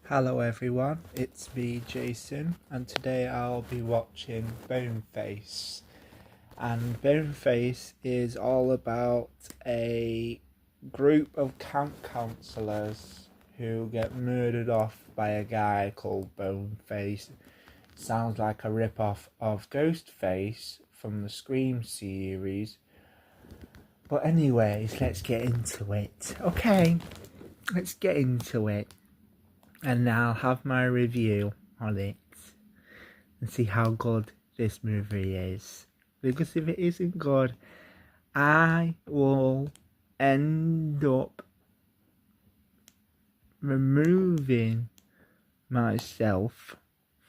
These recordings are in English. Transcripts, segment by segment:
Hello everyone, it's me Jason, and today I'll be watching Boneface. And Boneface is all about a group of camp counselors who get murdered off by a guy called Boneface. Sounds like a rip-off of Ghostface from the Scream series. But anyways, let's get into it. Okay, let's get into it. And I'll have my review on it and see how good this movie is. Because if it isn't good, I will end up removing myself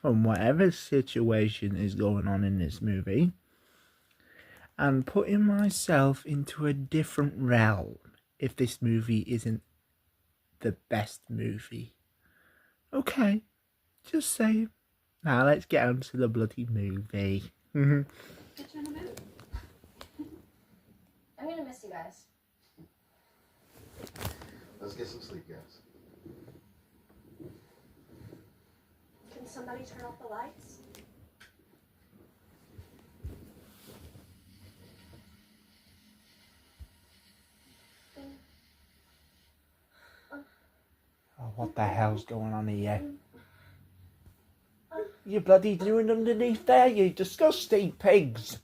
from whatever situation is going on in this movie and putting myself into a different realm if this movie isn't the best movie. Okay, just saying. Now let's get on to the bloody movie. Get you in a minute. I'm gonna miss you guys. Let's get some sleep, guys. Can somebody turn off the lights? Oh, what the hell's going on here? You bloody doing underneath there, you disgusting pigs!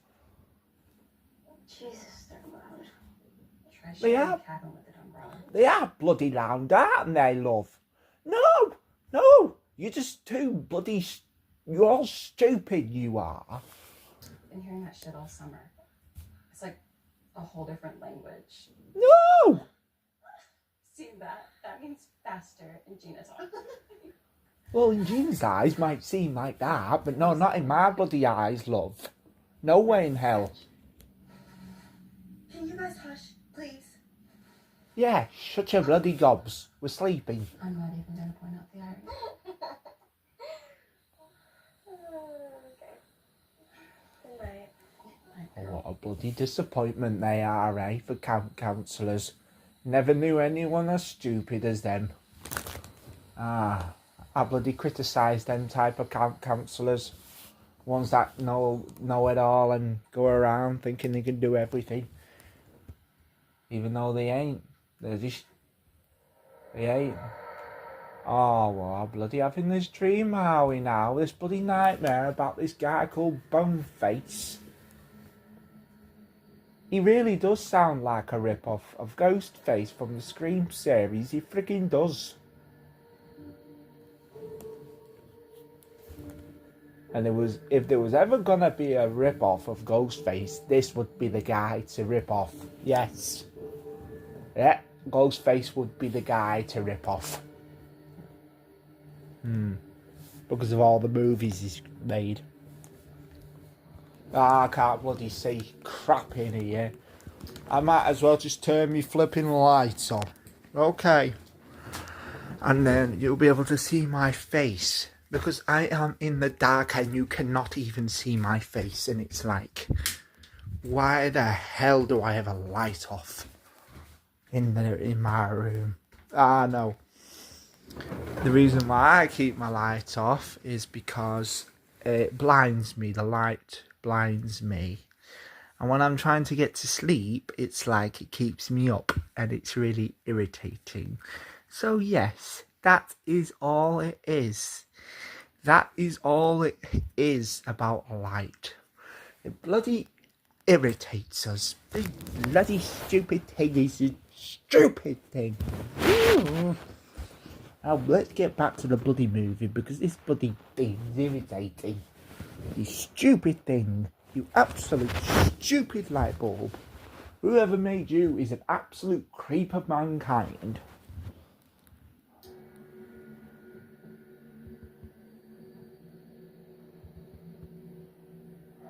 Jesus, they're loud. Try They shutting are. the cabin with an umbrella. They are bloody loud, aren't they, love? No, you're just too bloody... You're all stupid, you are. Been hearing that shit all summer. It's like a whole different language. No! See that? That means faster in Gina's eyes. Well, in Jean's eyes might seem like that, but no, not in my bloody eyes, love. No way in hell. Can you guys hush, please? Yeah, shut your bloody gobs. We're sleeping. I'm not even gonna point out the irony. Good night. Oh, what a bloody disappointment they are, eh, for camp counsellors. Never knew anyone as stupid as them. I bloody criticise them type of camp counsellors. Ones that know it all and go around thinking they can do everything. Even though they ain't. They ain't. Oh, well, I'm bloody having this dream, are we now? This bloody nightmare about this guy called Boneface. He really does sound like a rip-off of Ghostface from the Scream series. He friggin' does. And if there was ever gonna be a rip-off of Ghostface, this would be the guy to rip off. Yes. Yeah, Ghostface would be the guy to rip off. Because of all the movies he's made. I can't bloody see crap in here. I might as well just turn me flipping lights on. Okay. And then you'll be able to see my face. Because I am in the dark and you cannot even see my face. And it's like, why the hell do I have a light off in my room? No. The reason why I keep my light off is because it blinds me. The light blinds me. And when I'm trying to get to sleep, it's like it keeps me up. And it's really irritating. So yes, that is all it is. That is all it is about light. It bloody irritates us. This bloody stupid thing is a stupid thing. Now let's get back to the bloody movie because this bloody thing is irritating. You stupid thing. You absolute stupid light bulb. Whoever made you is an absolute creep of mankind.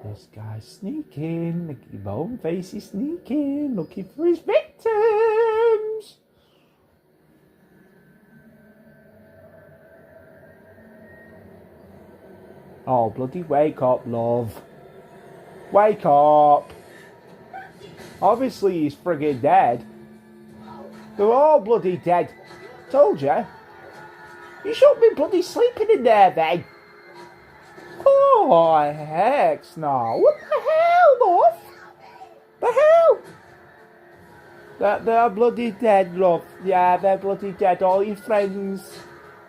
This guy's sneaking. Boneface is sneaking, looking for his victims. Oh, bloody wake up, love. Wake up. Obviously he's friggin' dead. They're all bloody dead. Told you. You shouldn't be bloody sleeping in there then. Oh, heck no. What the hell, love? The hell? They're bloody dead, love. Yeah, they're bloody dead. All your friends,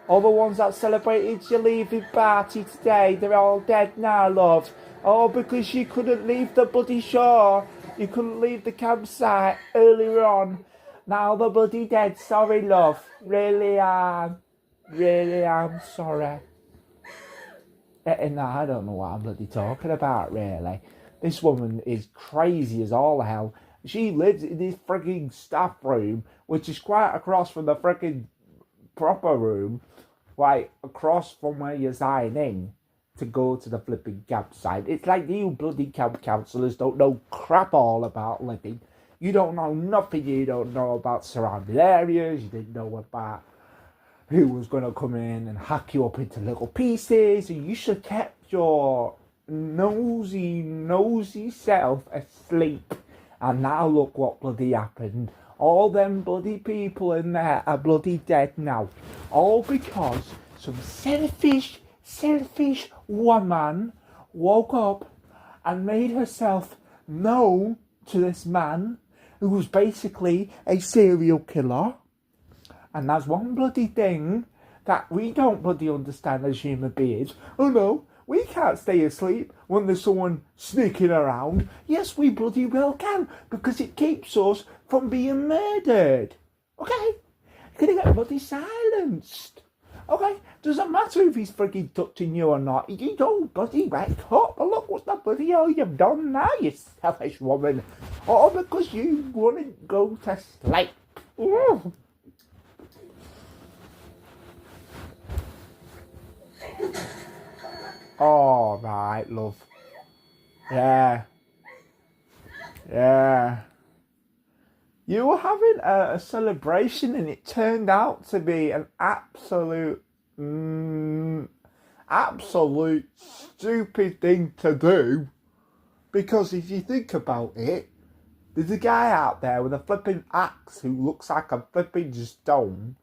all the ones that celebrated your leaving party today, they're all dead now, love. Oh, because you couldn't leave the bloody shore. You couldn't leave the campsite earlier on. Now they're bloody dead. Sorry, love. Really am. Really am sorry. No, I don't know what I'm bloody talking about, really. This woman is crazy as all hell. She lives in this frigging staff room, which is quite across from the frigging proper room, right across from where you sign in to go to the flipping campsite. It's like you bloody camp counsellors don't know crap all about living. You don't know nothing. You don't know about surrounding areas. You didn't know about who was going to come in and hack you up into little pieces. You should have kept your nosy self asleep. And now look what bloody happened. All them bloody people in there are bloody dead now. All because some selfish woman woke up and made herself known to this man who was basically a serial killer. And that's one bloody thing that we don't bloody understand as human beings. Oh no, we can't stay asleep when there's someone sneaking around. Yes, we bloody well can, because it keeps us from being murdered. Okay? You're gonna get bloody silenced. Okay? Doesn't matter if he's frigging touching you or not. You don't bloody wake up. Oh, look what the bloody hell you've done now, you selfish woman. All because you wouldn't go to sleep. Ooh. All right, love. Yeah. You were having a celebration and it turned out to be an absolute stupid thing to do. Because if you think about it, there's a guy out there with a flipping axe who looks like a flipping stone.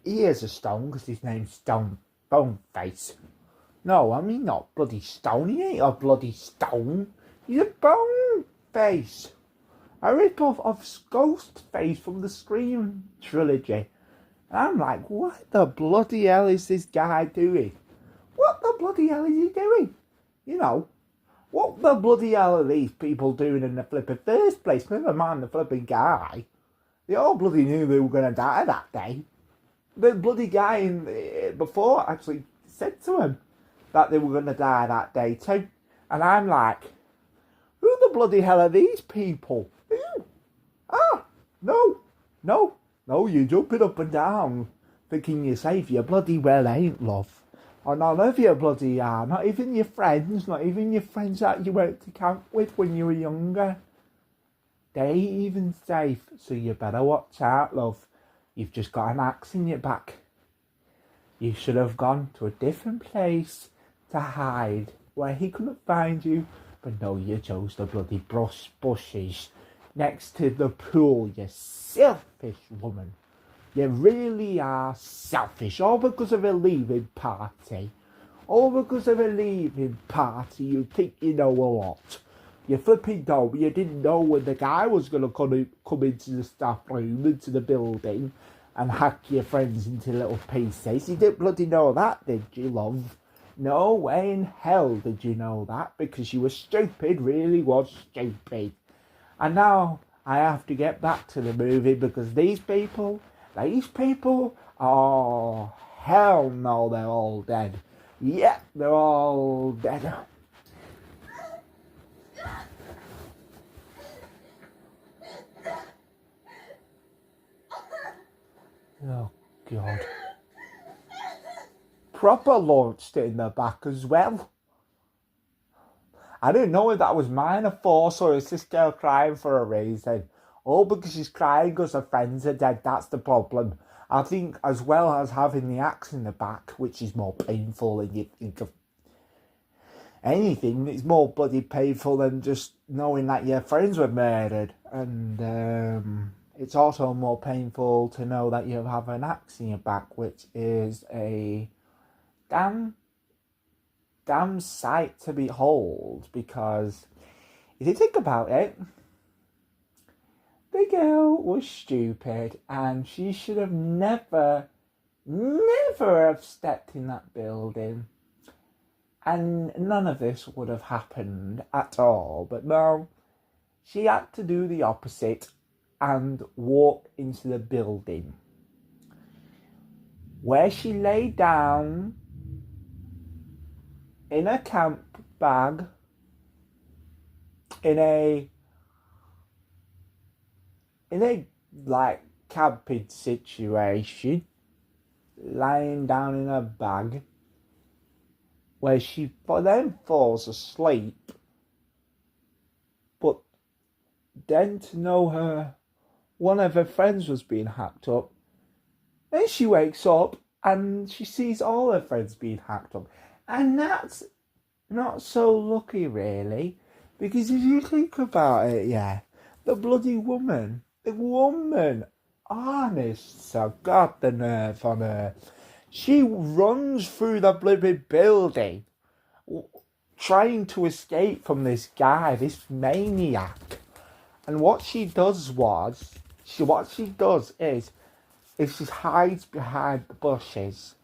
He is a stone because his name's Stone Boneface. No, I mean not bloody stone. He ain't a bloody stone. He's a bone face. A rip-off of Ghostface from the Scream trilogy. And I'm like, what the bloody hell is this guy doing? What the bloody hell is he doing? You know, what the bloody hell are these people doing in the flipping first place? Never mind the flipping guy. They all bloody knew they were going to die that day. The bloody guy before actually said to him that they were going to die that day too. And I'm like, who the bloody hell are these people? Who? Ah, no, you're jumping up and down thinking you're safe. You bloody well ain't, love. Or none of you bloody are. Not even your friends, not even your friends that you went to camp with when you were younger. They ain't even safe, so you better watch out, love. You've just got an axe in your back. You should have gone to a different place to hide where he couldn't find you. But no, you chose the bloody bushes next to the pool, you selfish woman. You really are selfish. All because of a leaving party. All because of a leaving party, you think you know a lot. You flipping dumb. You didn't know when the guy was going to come into the staff room, into the building, and hack your friends into little pieces. You didn't bloody know that, did you, love? No way in hell did you know that, because you were stupid, really was stupid. And now I have to get back to the movie, because these people, oh, hell no, they're all dead. Yeah, they're all dead. Oh, God. Proper launched it in the back as well. I don't know if that was minor force or is this girl crying for a reason. All because she's crying because her friends are dead, that's the problem. I think as well as having the axe in the back, which is more painful than you think of anything, it's more bloody painful than just knowing that your friends were murdered. And it's also more painful to know that you have an axe in your back, which is a damn sight to behold, because if you think about it, the girl was stupid and she should have never have stepped in that building, and none of this would have happened at all. But no, she had to do the opposite and walk into the building, where she lay down in a camp bag in a like camping situation, lying down in a bag, where she then falls asleep. But then to know one of her friends was being hacked up, then she wakes up and she sees all her friends being hacked up. And that's not so lucky, really, because if you think about it, yeah, the woman, honest to God, the nerve on her. She runs through the bloody building, trying to escape from this guy, this maniac. And what she does is she hides behind the bushes,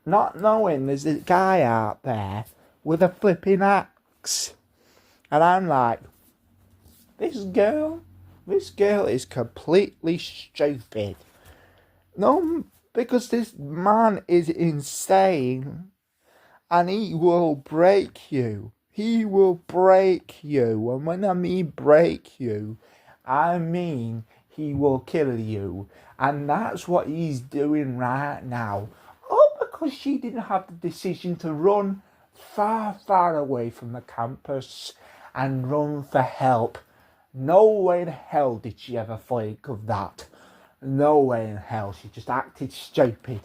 not knowing there's a guy out there with a flipping axe. And I'm like, this girl is completely stupid. No, because this man is insane and he will break you. He will break you. And when I mean break you, I mean he will kill you. And that's what he's doing right now. All because she didn't have the decision to run far, far away from the campus and run for help. No way in hell did she ever think of that. No way in hell. She just acted stupid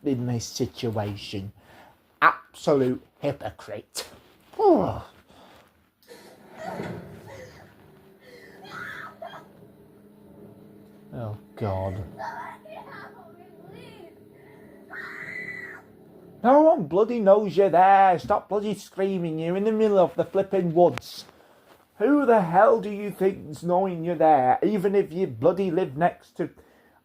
in this situation. Absolute hypocrite. Oh. Oh God. No one bloody knows you're there. Stop bloody screaming. You're in the middle of the flipping woods. Who the hell do you think's knowing you're there? Even if you bloody live next to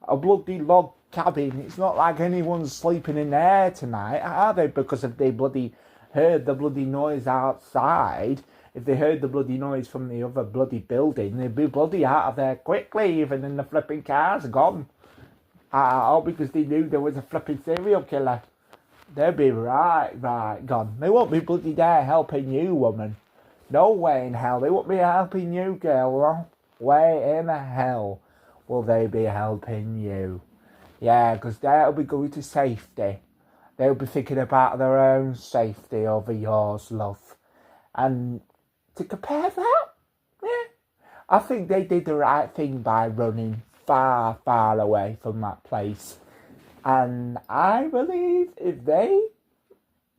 a bloody log cabin, it's not like anyone's sleeping in there tonight, are they? Because if they bloody heard the bloody noise outside, if they heard the bloody noise from the other bloody building, they'd be bloody out of there quickly, even in the flipping cars gone. All because they knew there was a flipping serial killer. They'd be right gone. They won't be bloody there helping you, woman. No way in hell. They won't be helping you, girl. No way in hell will they be helping you. Yeah, because they'll be going to safety. They'll be thinking about their own safety over yours, love. And to compare that, yeah, I think they did the right thing by running far, far away from that place. And I believe if they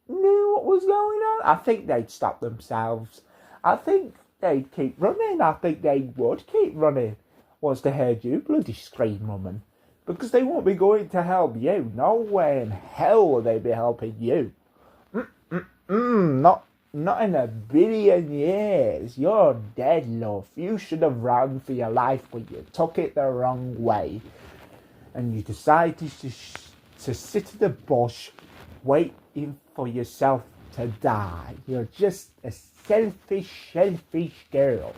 knew what was going on, I think they'd stop themselves. I think they'd keep running. I think they would keep running once they heard you bloody scream, woman. Because they won't be going to help you. No way in hell will they be helping you. Not in a billion years. You're dead, love. You should have run for your life, but you took it the wrong way. And you decided to sit in the bush waiting for yourself to die. You're just a selfish girl.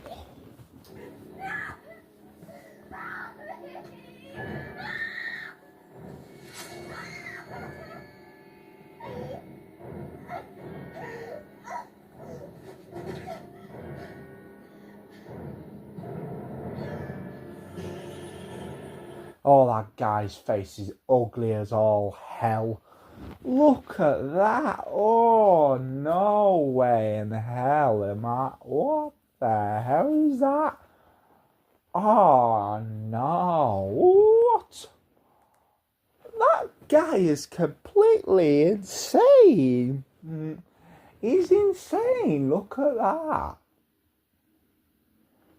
Oh, that guy's face is ugly as all hell. Look at that. Oh, no way in hell am I. What the hell is that? Oh, no. What? That guy is completely insane. He's insane. Look at that.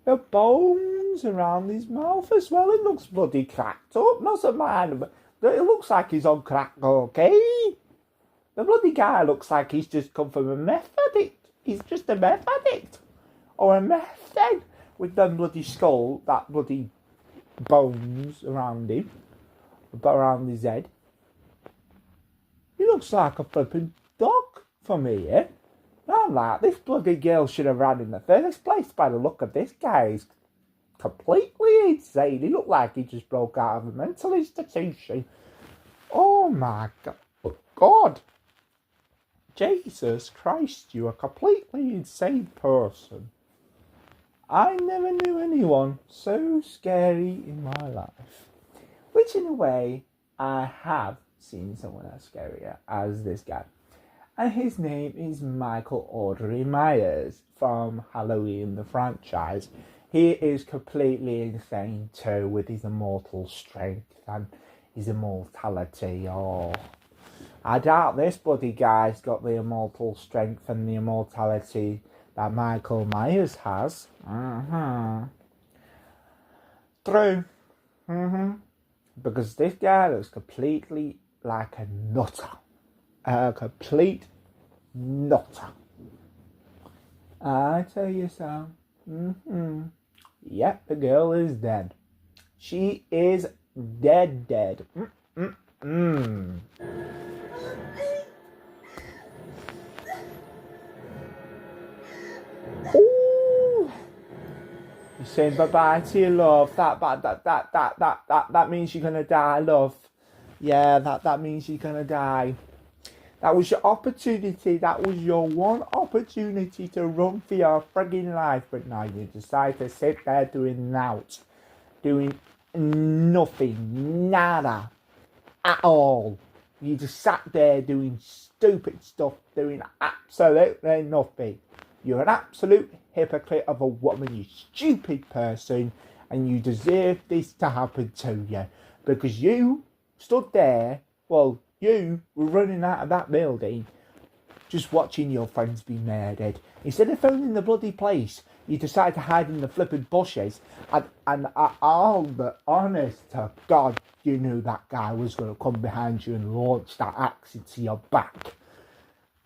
The bones bones around his mouth as well. It looks bloody cracked up. Not a man, but it looks like he's on crack, okay? The bloody guy looks like he's just come from a meth addict. He's just a meth addict. Or a meth head. With them bloody skull, that bloody bones around him. Around his head. He looks like a flipping dog for me, eh? I'm like, this bloody girl should have ran in the first place by the look of this guy. He's completely insane. He looked like he just broke out of a mental institution. Oh my God. Jesus Christ, you're a completely insane person. I never knew anyone so scary in my life. Which in a way, I have seen someone as scarier as this guy. And his name is Michael Audrey Myers from Halloween the franchise. He is completely insane too, with his immortal strength and his immortality. Oh, I doubt this bloody guy's got the immortal strength and the immortality that Michael Myers has. True. Because this guy looks completely like a nutter. A complete nutter. I tell you so. Yep, the girl is dead. She is dead. Ooh. You're saying bye-bye to your love. That means you're gonna die, love. Yeah, that means you're gonna die. That was your opportunity. That was your one opportunity to run for your frigging life. But now you decide to sit there doing nought. Doing nothing. Nada. At all. You just sat there doing stupid stuff. Doing absolutely nothing. You're an absolute hypocrite of a woman. You stupid person. And you deserve this to happen to you. Because you stood there. Well, you were running out of that building just watching your friends be murdered. Instead of phoning the bloody police, you decide to hide in the flipping bushes. And I'll be honest to God, you knew that guy was going to come behind you and launch that axe into your back.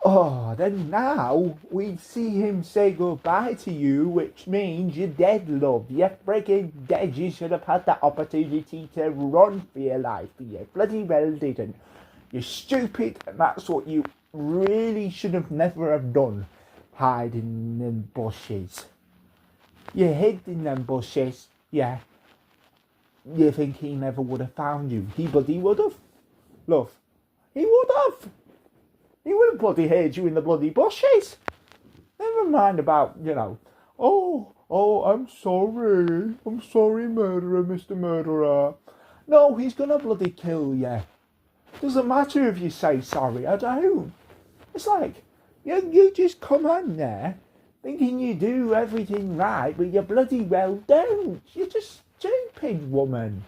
Oh, then now we see him say goodbye to you, which means you're dead, love. You're friggin' dead. You should have had that opportunity to run for your life, but you bloody well didn't. You're stupid, and that's what you really should have never have done, hiding in them bushes. You hid in them bushes, yeah. You think he never would have found you? He bloody would have, love. He would have. He would have bloody hid you in the bloody bushes. Never mind about, oh, I'm sorry, murderer, Mr. Murderer. No, he's gonna bloody kill you. Doesn't matter if you say sorry, I don't. It's like, you just come on there thinking you do everything right, but you bloody well don't. You're just stupid, woman.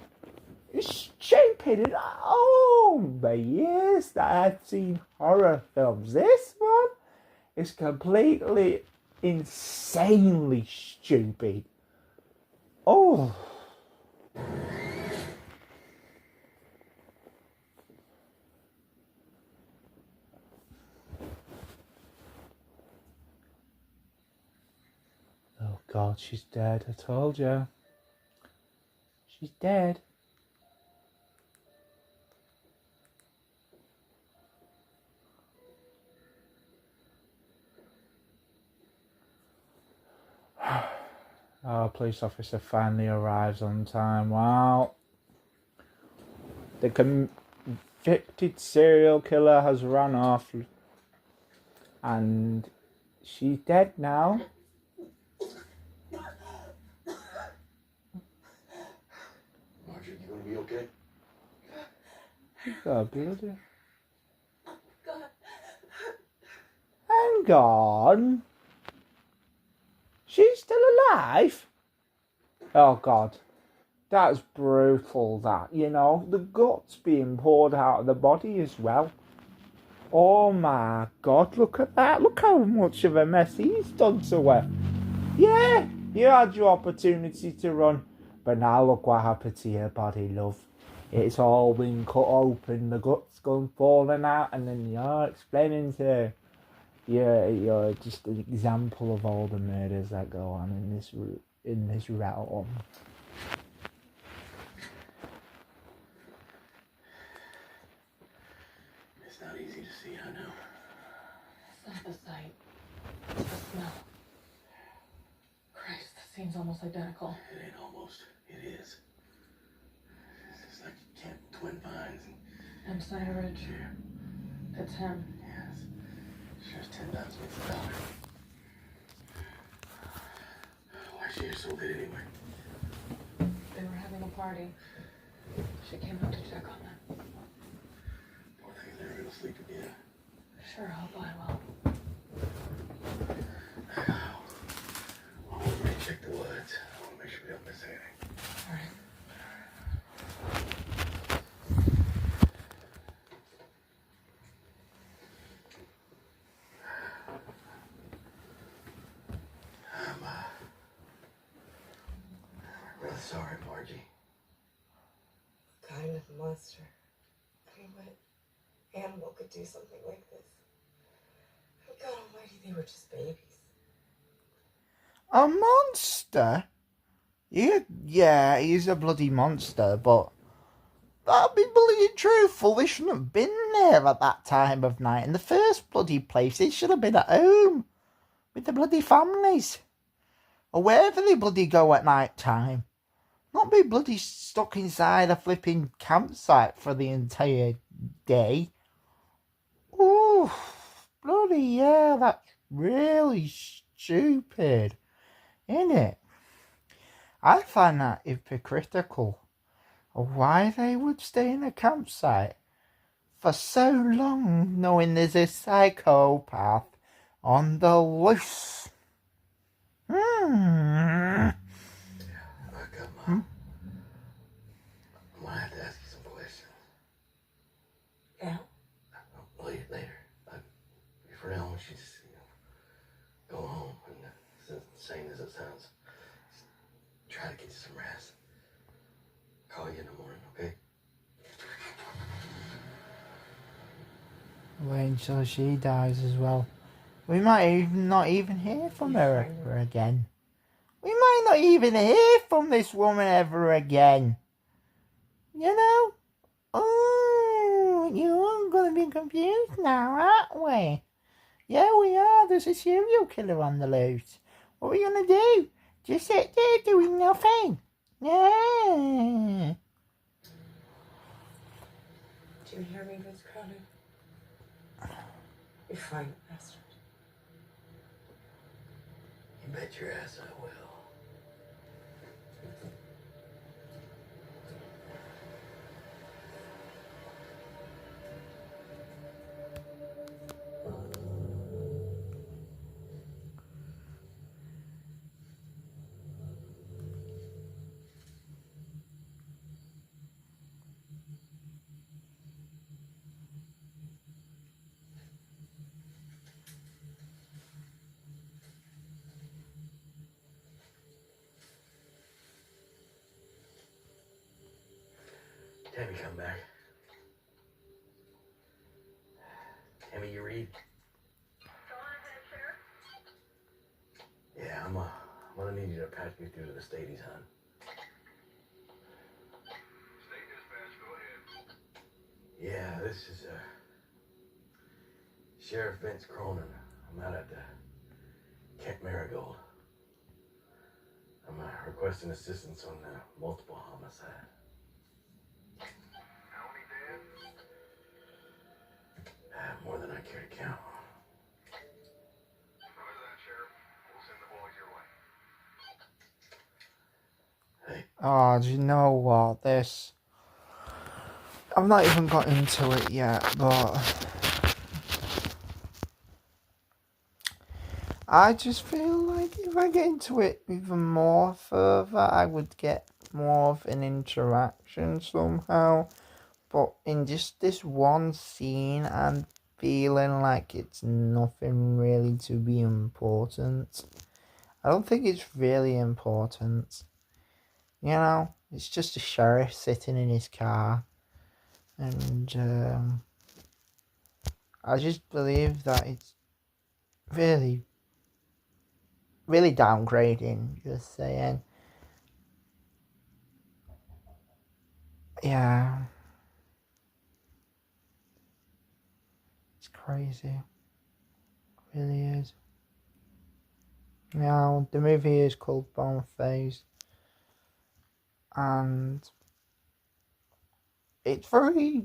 You're stupid. And oh, the years that I've seen horror films, this one is completely, insanely stupid. Oh. Oh God, she's dead. I told you. She's dead. Our police officer finally arrives on time. Wow. The convicted serial killer has run off. And she's dead now. Marjorie, you gonna be okay? Oh, bloody. Hang on. She's still alive? Oh, God. That's brutal, that. The guts being poured out of the body as well. Oh, my God. Look at that. Look how much of a mess he's done to her. Yeah, you had your opportunity to run. But now look what happened to your body, love. It's all been cut open, the guts gone falling out, and then you're explaining to her. You're just an example of all the murders that go on in this realm. It's not easy to see, I know. It's not the sight. It's the smell. Christ, this seems almost identical. It ain't almost. It is. It's like Camp Twin Pines. M. Snyder Ridge. Yeah. It's him. Yes. Sure as 10 times makes a dollar. Why is she here so late anyway? They were having a party. She came out to check on them. Poor thing, they're gonna sleep again. Sure hope I will. I'll over and check the woods. I want to make sure we don't miss anything. All right. I'm really sorry, Margie. What kind of monster? I mean, what animal could do something like this? Oh, God almighty, they were just babies. A monster? Yeah, he's a bloody monster, but that'd be bloody truthful. They shouldn't have been there at that time of night in the first bloody place. They should have been at home with the bloody families, or wherever they bloody go at night time. Not be bloody stuck inside a flipping campsite for the entire day. Ooh, bloody hell, that's really stupid, isn't it? I find that hypocritical of why they would stay in a campsite for so long knowing there's a psychopath on the loose. Mom. I'm gonna have to ask you some questions. Yeah? Later. For now, I want you to just, go home. And as insane as it sounds, just try to get you some rest. Call you in the morning, okay? Wait until she dies as well. We might not even hear from her ever again. We might not even hear from this woman ever again. You know? Oh, you're going to be confused now, aren't we? Yeah, we are. There's a serial killer on the loose. What are we going to do? Just sit there doing nothing. Yeah. Do you hear me, Miss Crowder? You fine, bastard. You bet your ass I will. Tammy, come back. Tammy, you read? Go on ahead, Sheriff. Yeah, I'm gonna need you to patch me through to the Stadies, hon. State dispatch, go ahead. Yeah, this is Sheriff Vince Cronin. I'm out at Camp Marigold. I'm requesting assistance on multiple homicide. How many dead? More than I care to count. Roger that, Sheriff. We'll send the boys your way. Hey, Oh, do you know what? I've not even got into it yet, but I just feel like if I get into it even more further, I would get more of an interaction somehow. But in just this one scene, I'm feeling like it's nothing really to be important. I don't think it's really important. You know, it's just a sheriff sitting in his car. And I just believe that it's really, really downgrading, just saying. Yeah. It's crazy. It really is. Now, the movie is called Boneface. And it's very,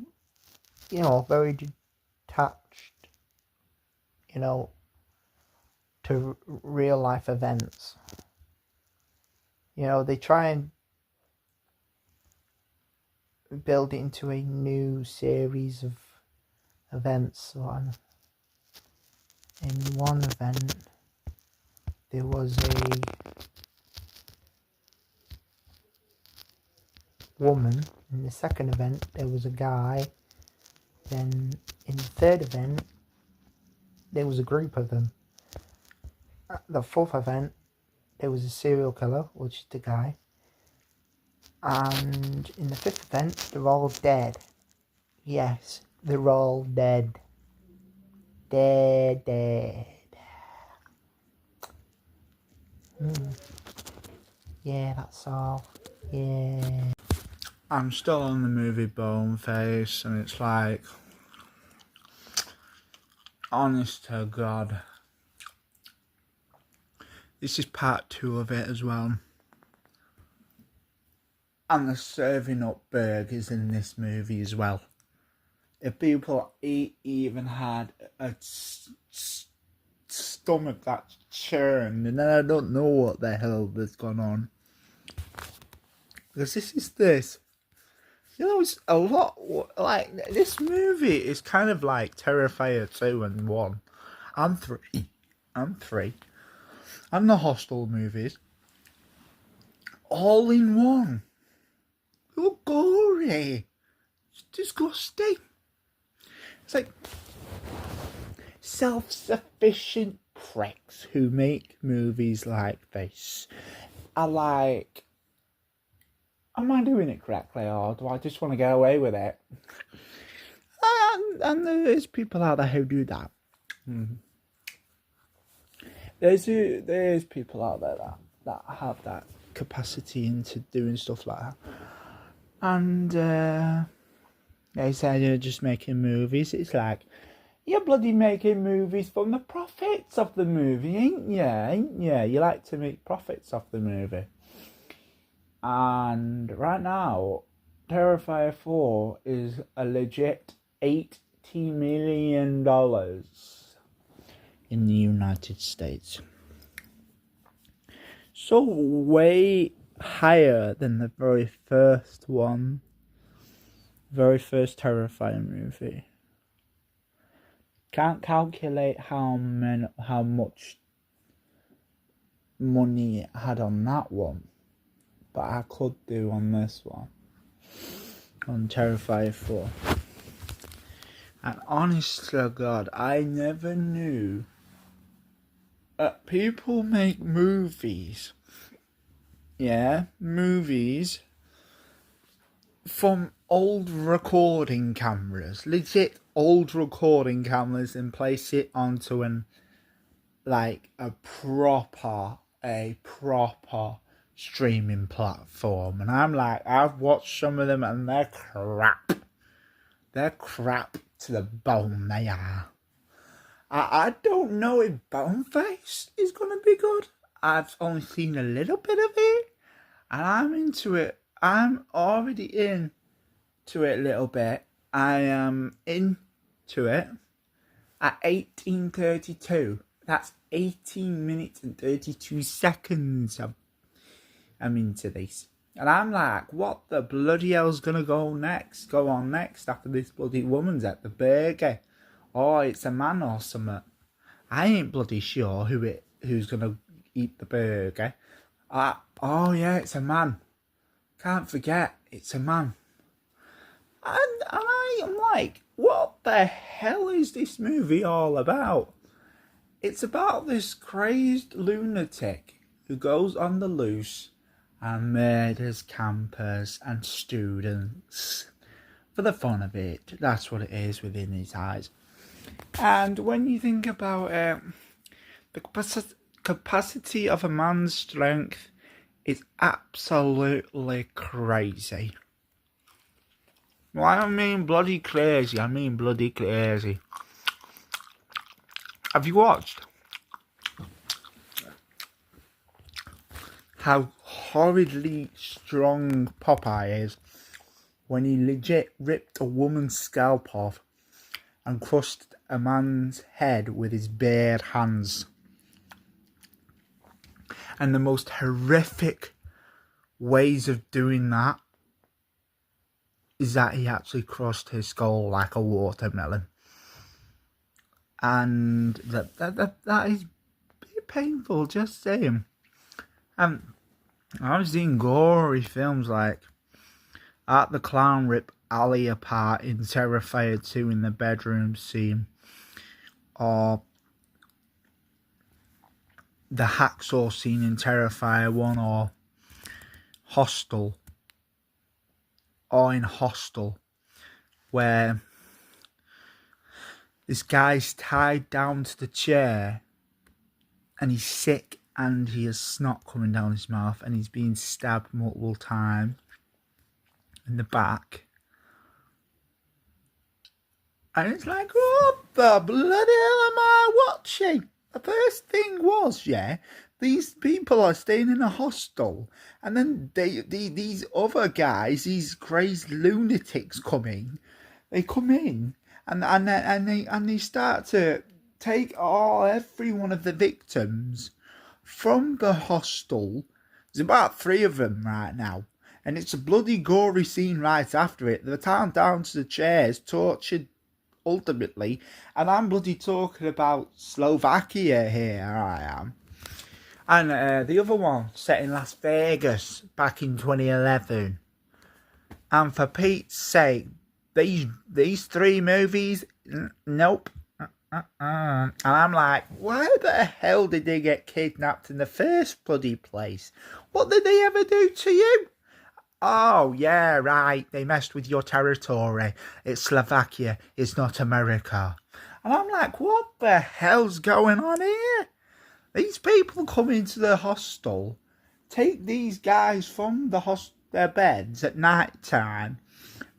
very detached, to real life events. They try and build it into a new series of events. In one event, there was a woman. In the second event, there was a guy. Then in the third event, there was a group of them. At the fourth event, there was a serial killer, which is the guy. And in the fifth event, they're all dead. Yes, they're all dead. Dead. Yeah, that's all. Yeah. I'm still on the movie Boneface, and it's like, honest to God, this is part 2 of it as well. And they're serving up burgers in this movie as well. If people even had a stomach that's churned, and then I don't know what the hell has gone on. Because this. It's a lot, like, this movie is kind of like Terrifier 2 and 1. And 3. And the Hostel movies. All in one. Oh, gory. It's disgusting. It's like self-sufficient pricks who make movies like this are like, am I doing it correctly, or do I just want to get away with it? And there's people out there who do that. There's people out there that have that capacity into doing stuff like that. And they say they're just making movies. It's like, you're bloody making movies from the profits of the movie, ain't ya? You like to make profits off the movie. And right now, Terrifier 4 is a legit $80 million in the United States. So way higher than the very first one. Very first Terrifier movie. Can't calculate how much money it had on that one. But I could do on this one. On Terrifier 4. And honest to God, I never knew that people make movies. Yeah, movies from old recording cameras. Legit old recording cameras, and place it onto a proper streaming platform. And I'm like, I've watched some of them and they're crap. They're crap to the bone, they are. I don't know if Boneface is going to be good. I've only seen a little bit of it. And I'm into it. I'm already into it a little bit. I am into it at 18:32. That's 18 minutes and 32 seconds. I'm into this. And I'm like, what the bloody hell's going to go on next after this bloody woman's at the burger? Or it's a man or something. I ain't bloody sure who's going to eat the burger. Oh yeah, it's a man. Can't forget, it's a man. And I am like, what the hell is this movie all about? It's about this crazed lunatic who goes on the loose and murders campers and students for the fun of it. That's what it is within his eyes. And when you think about the capacity of a man's strength is absolutely crazy. Well, I don't mean bloody crazy, I mean bloody crazy. Have you watched how horridly strong Popeye is when he legit ripped a woman's scalp off and crushed a man's head with his bare hands? And the most horrific ways of doing that is that he actually crushed his skull like a watermelon. And that is a bit painful, just saying. I've seen gory films like Art the Clown rip Ali apart in Terrifier 2 in the bedroom scene, or the hacksaw scene in Terrifier 1, or Hostel, or in Hostel, where this guy's tied down to the chair and he's sick and he has snot coming down his mouth and he's being stabbed multiple times in the back. And it's like, what the bloody hell am I watching? The first thing was, these people are staying in a hostel, and then these other guys, these crazy lunatics they come in and they start to take every one of the victims from the hostel. There's about 3 of them right now, and it's a bloody gory scene right after it. They're tied down to the chairs, tortured ultimately, and I'm bloody talking about Slovakia here, I am. And the other one set in Las Vegas back in 2011. And for Pete's sake, these 3 movies, nope. And I'm like, why the hell did they get kidnapped in the first bloody place? What did they ever do to you? Oh, yeah, right, they messed with your territory. It's Slovakia, it's not America. And I'm like, what the hell's going on here? These people come into the hostel, take these guys from their beds at night time,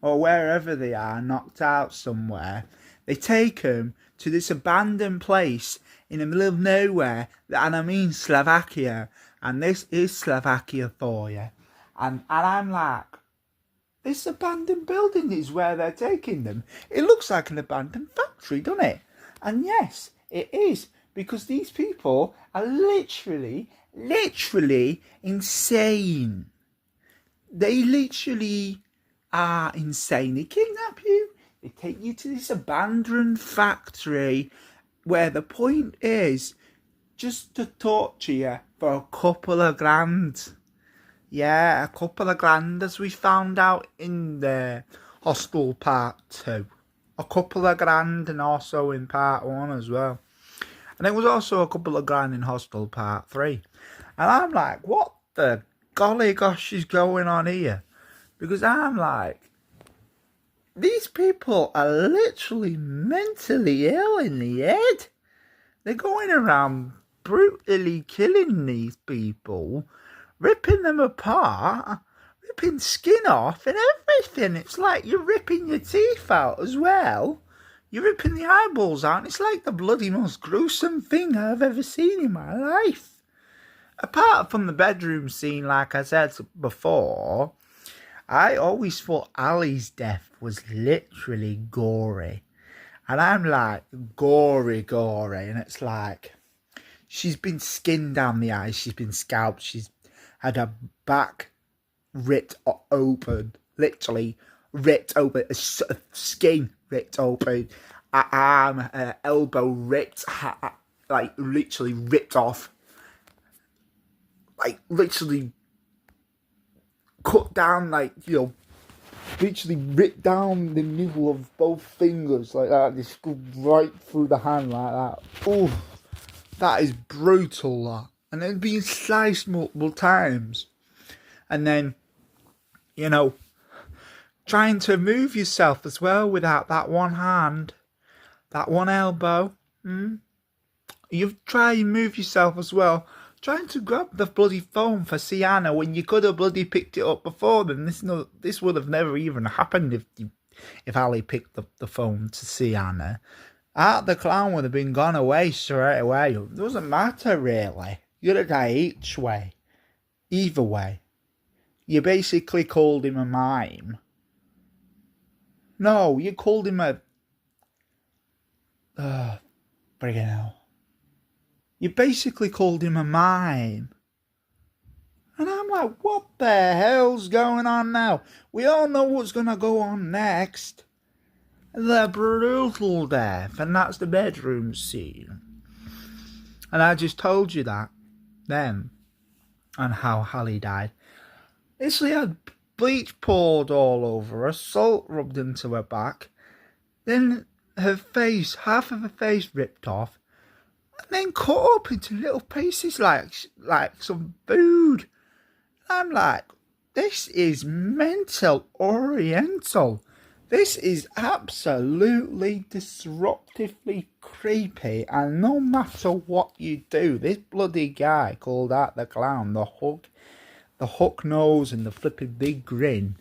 or wherever they are, knocked out somewhere. They take them to this abandoned place in the middle of nowhere, and I mean Slovakia. And this is Slovakia for you. And I'm like, this abandoned building is where they're taking them. It looks like an abandoned factory, doesn't it? And yes, it is. Because these people are literally insane. They literally are insane. They kidnap you. They take you to this abandoned factory where the point is just to torture you for a couple of grand. Yeah, a couple of grand, as we found out in the Hostel Part 2. A couple of grand, and also in Part 1 as well. And it was also a couple of grand in Hostel Part 3. And I'm like, what the golly gosh is going on here? Because I'm like, these people are literally mentally ill in the head. They're going around brutally killing these people, ripping them apart, ripping skin off and everything. It's like you're ripping your teeth out as well. You're ripping the eyeballs out. It's like the bloody most gruesome thing I've ever seen in my life. Apart from the bedroom scene, like I said before, I always thought Ali's death was literally gory. And I'm like, gory. And it's like, she's been skinned down the eyes. She's been scalped. She's had her back ripped open. Literally ripped open. Skin ripped open. Her arm, her elbow ripped. Like, literally ripped off. Like, literally cut down, like, literally ripped down the middle of both fingers like that. Just go right through the hand like that. Ooh, that is brutal, that. And then being sliced multiple times. And then, you know, trying to move yourself as well without that one hand, that one elbow. You've tried to move yourself as well, trying to grab the bloody phone for Sienna when you could have bloody picked it up before then. This would have never even happened if Ali picked up the phone to Sienna. Art the Clown would have been gone away straight away. It doesn't matter really. You're gonna die each way. Either way. You basically called him a mime. No, you called him a... friggin' hell. You basically called him a mime. And I'm like, what the hell's going on now? We all know what's going to go on next. The brutal death. And that's the bedroom scene. And I just told you that then. And how Hallie died. Literally had bleach poured all over her. Salt rubbed into her back. Then her face, half of her face ripped off. And then cut up into little pieces like some food. I'm like, this is mental oriental. This is absolutely disruptively creepy. And no matter what you do, this bloody guy called Art the Clown, the hook nose and the flipping big grin.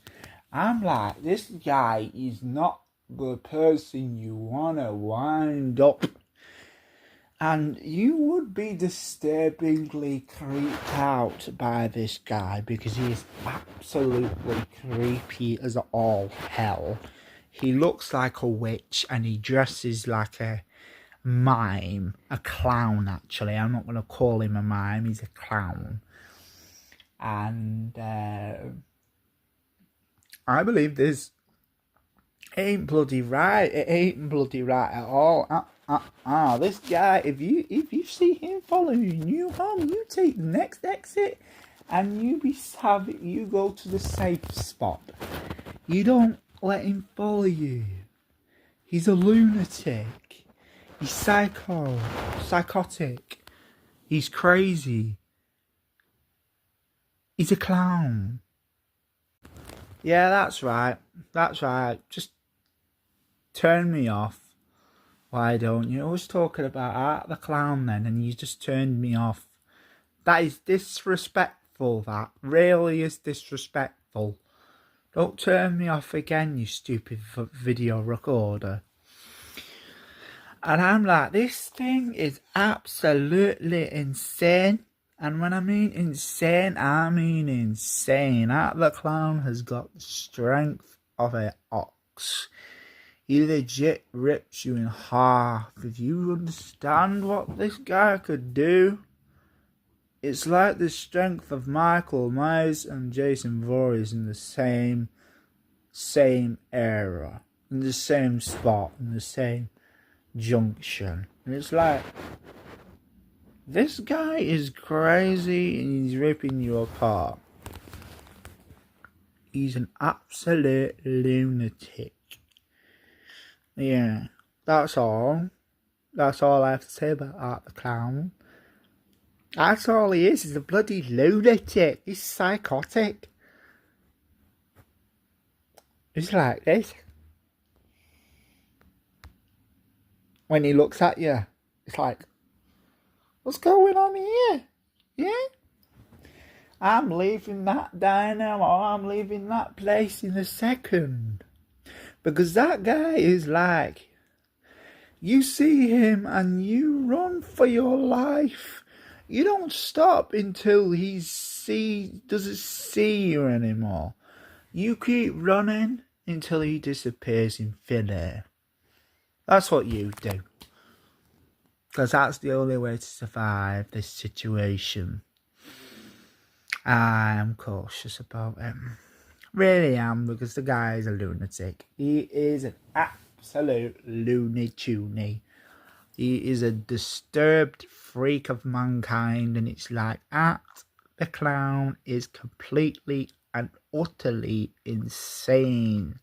I'm like, this guy is not the person you want to wind up. And you would be disturbingly creeped out by this guy because he is absolutely creepy as all hell. He looks like a witch and he dresses like a mime, a clown actually. I'm not going to call him a mime, he's a clown. And I believe this ain't bloody right. It ain't bloody right at all. This guy, if you see him following you home, you take the next exit and you go to the safe spot. You don't let him follow you. He's a lunatic. He's psychotic. He's crazy. He's a clown. Yeah, that's right. That's right. Just turn me off. Why don't you? I was talking about Art the Clown then, and you just turned me off. That is disrespectful, that. Really is disrespectful. Don't turn me off again, you stupid video recorder. And I'm like, this thing is absolutely insane. And when I mean insane, I mean insane. Art the Clown has got the strength of an ox. He legit rips you in half. If you understand what this guy could do, it's like the strength of Michael Myers and Jason Voorhees in the same era, in the same spot, in the same junction. And it's like, this guy is crazy and he's ripping you apart. He's an absolute lunatic. Yeah, that's all. That's all I have to say about Art the Clown. That's all he is. He's a bloody lunatic. He's psychotic. He's like this. When he looks at you, it's like, what's going on here? Yeah? I'm leaving that diner or I'm leaving that place in a second. Because that guy is like, you see him and you run for your life. You don't stop until he doesn't see you anymore. You keep running until he disappears in thin air. That's what you do. Because that's the only way to survive this situation. I am cautious about him. Really am, because the guy is a lunatic. He is an absolute loony toony. He is a disturbed freak of mankind, and it's like Art the Clown is completely and utterly insane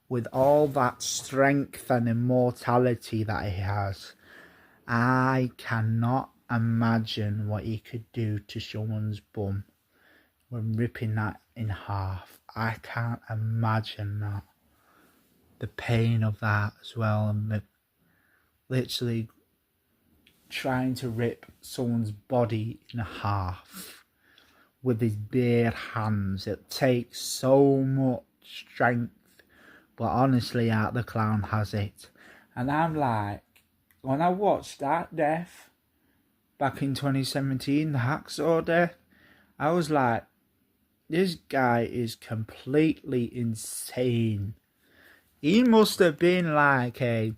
with all that strength and immortality that he has. I cannot imagine what he could do to someone's bum. when ripping that in half. I can't imagine that. The pain of that as well, and literally trying to rip someone's body in half with his bare hands. It takes so much strength, but honestly, Art the Clown has it. And I'm like, when I watched that death back in 2017, the Hacksaw death, I was like, this guy is completely insane. He must have been like he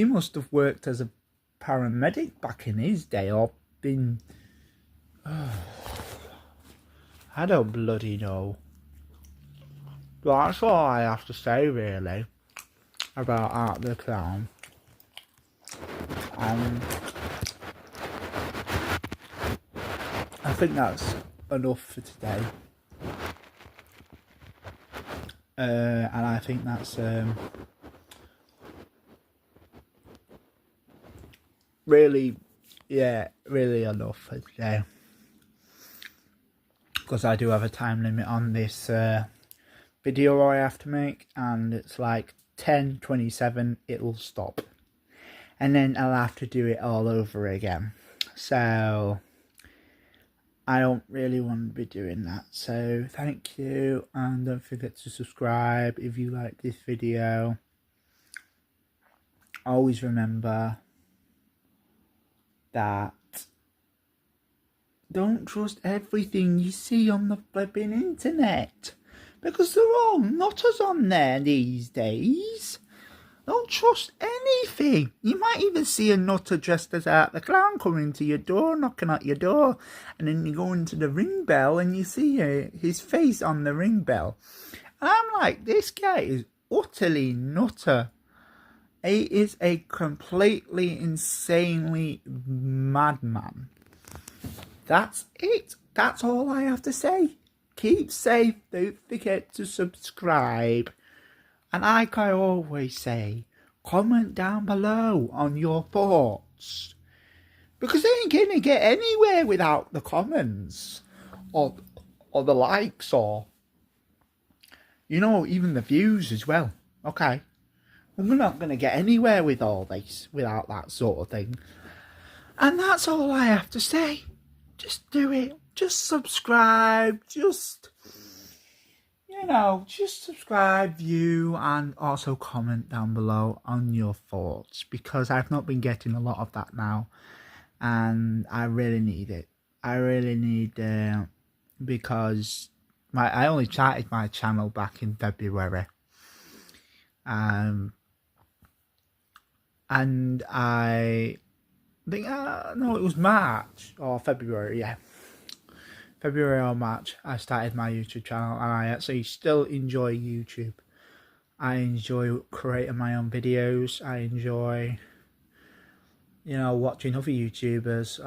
must have worked as a paramedic back in his day, or been, I don't bloody know. But that's all I have to say really about Art the Clown. I think that's enough for today. And I think that's really enough for today. Because I do have a time limit on this video I have to make, and it's like 10:27 it'll stop. And then I'll have to do it all over again. So I don't really want to be doing that. So thank you, and don't forget to subscribe if you like this video. Always remember that don't trust everything you see on the flipping internet, because they're all nutters on there these days. Don't trust anything. You might even see a nutter dressed as Art the Clown coming to your door, knocking at your door, and then you go into the ring bell and you see his face on the ring bell. And I'm like, this guy is utterly nutter. He is a completely insanely madman. That's it. That's all I have to say. Keep safe. Don't forget to subscribe. And like I always say, comment down below on your thoughts. Because they ain't going to get anywhere without the comments. Or the likes, or even the views as well. Okay. We're not going to get anywhere with all this without that sort of thing. And that's all I have to say. Just do it. Just subscribe. Just subscribe, view, and also comment down below on your thoughts, because I've not been getting a lot of that now, and I really need it. I really need because I only started my channel back in February, and I think no, it was March or February, yeah. February or March, I started my YouTube channel, and I actually still enjoy YouTube. I enjoy creating my own videos. I enjoy, watching other YouTubers.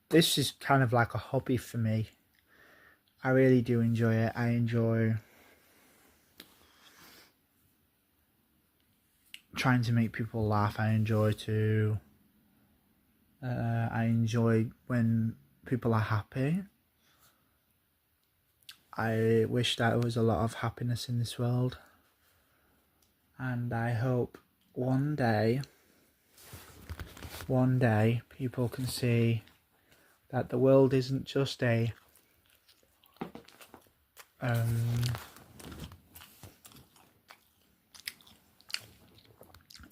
This is kind of like a hobby for me. I really do enjoy it. I enjoy trying to make people laugh. I enjoy when people are happy. I wish that there was a lot of happiness in this world, and I hope one day people can see that the world isn't just a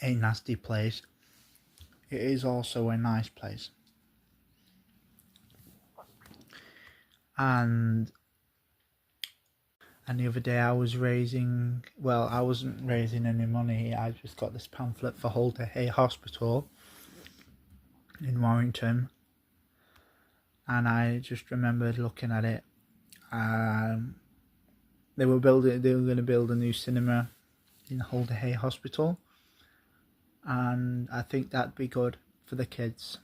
nasty place. It is also a nice place. And the other day I wasn't raising any money. I just got this pamphlet for Holder Hay Hospital in Warrington, and I just remembered looking at it. They were going to build a new cinema in Holder Hay Hospital, and I think that'd be good for the kids.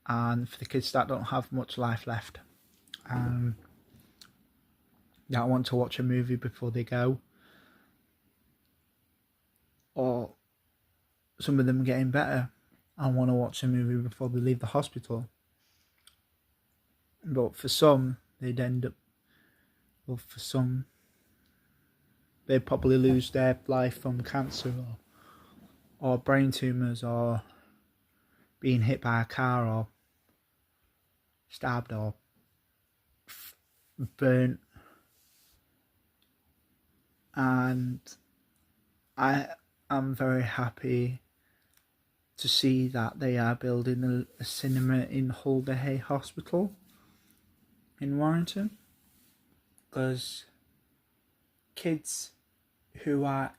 And for the kids that don't have much life left, that want to watch a movie before they go, or some of them getting better, and want to watch a movie before they leave the hospital. But for some, they'd end up, well, for some, they'd probably lose their life from cancer or brain tumours or being hit by a car or stabbed or burnt. And I am very happy to see that they are building a cinema in Alder Hey Hospital in Warrington, because kids who are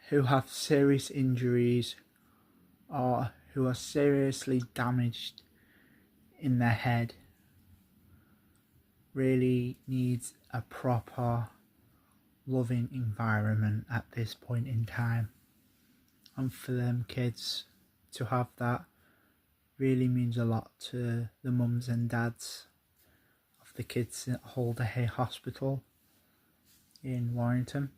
who have serious injuries or who are seriously damaged in their head really needs a proper loving environment at this point in time. And for them kids to have that really means a lot to the mums and dads of the kids at Alder Hey Hospital in Warrington.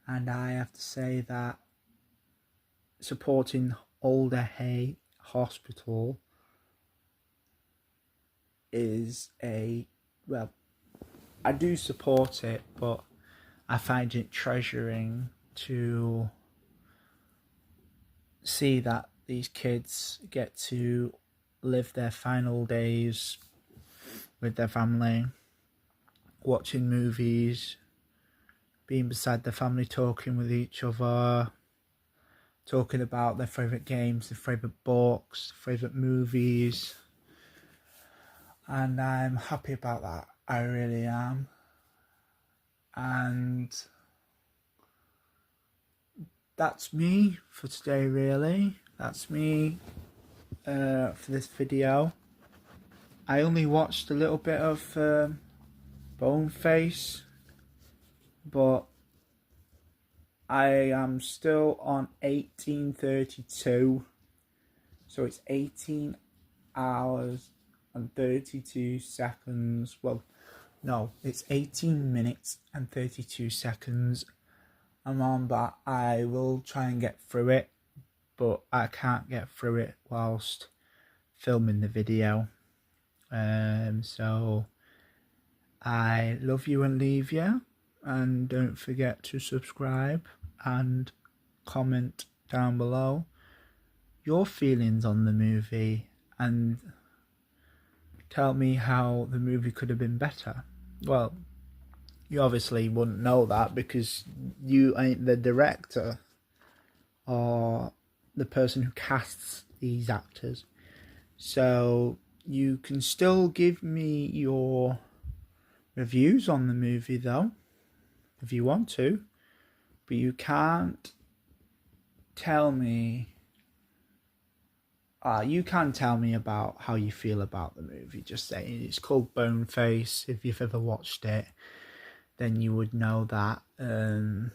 And I have to say that supporting Alder Hey Hospital is well, I do support it, but I find it treasuring to see that these kids get to live their final days with their family, watching movies, being beside their family, talking with each other, talking about their favourite games, their favourite books, favourite movies. And I'm happy about that. I really am. And that's me for today, really. That's me for this video. I only watched a little bit of Boneface, but I am still on 18:32, so it's 18 hours and 32 seconds. Well, no, it's 18 minutes and 32 seconds. I'm on that. I will try and get through it, but I can't get through it whilst filming the video. So I love you and leave you, and don't forget to subscribe and comment down below your feelings on the movie and tell me how the movie could have been better. Well, you obviously wouldn't know that because you ain't the director or the person who casts these actors. So you can still give me your reviews on the movie though, if you want to, but you can't tell me you can tell me about how you feel about the movie. Just saying, it's called Boneface. If you've ever watched it, then you would know that. Then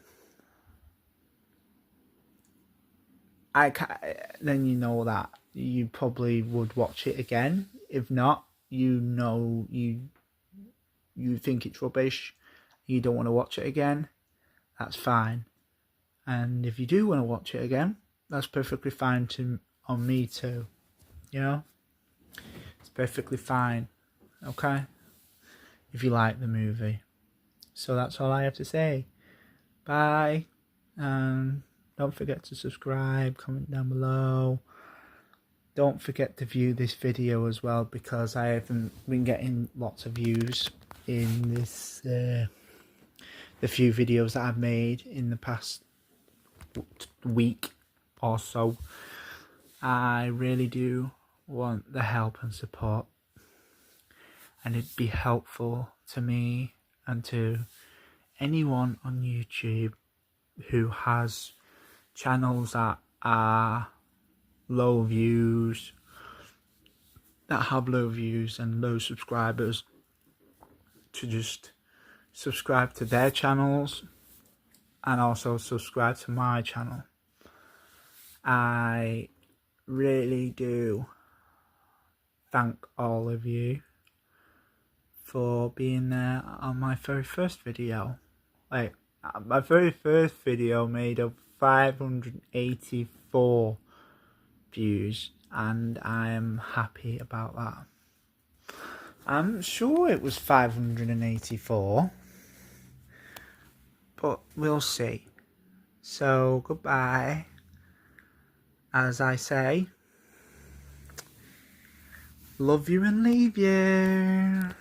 you know that you probably would watch it again. If not, you think it's rubbish, you don't want to watch it again, that's fine. And if you do want to watch it again, that's perfectly fine on me too. You know, it's perfectly fine. Okay, if you like the movie. So that's all I have to say. Bye. Don't forget to subscribe, comment down below. Don't forget to view this video as well, because I haven't been getting lots of views in this the few videos that I've made in the past week or so. I really do want the help and support, and it'd be helpful to me and to anyone on YouTube who has channels that are low views, that have low views and low subscribers, to just subscribe to their channels and also subscribe to my channel. I really do thank all of you for being there on my very first video. Like, my very first video made of 584 views, and I am happy about that. I'm sure it was 584, but we'll see. So goodbye, as I say. Love you and leave you.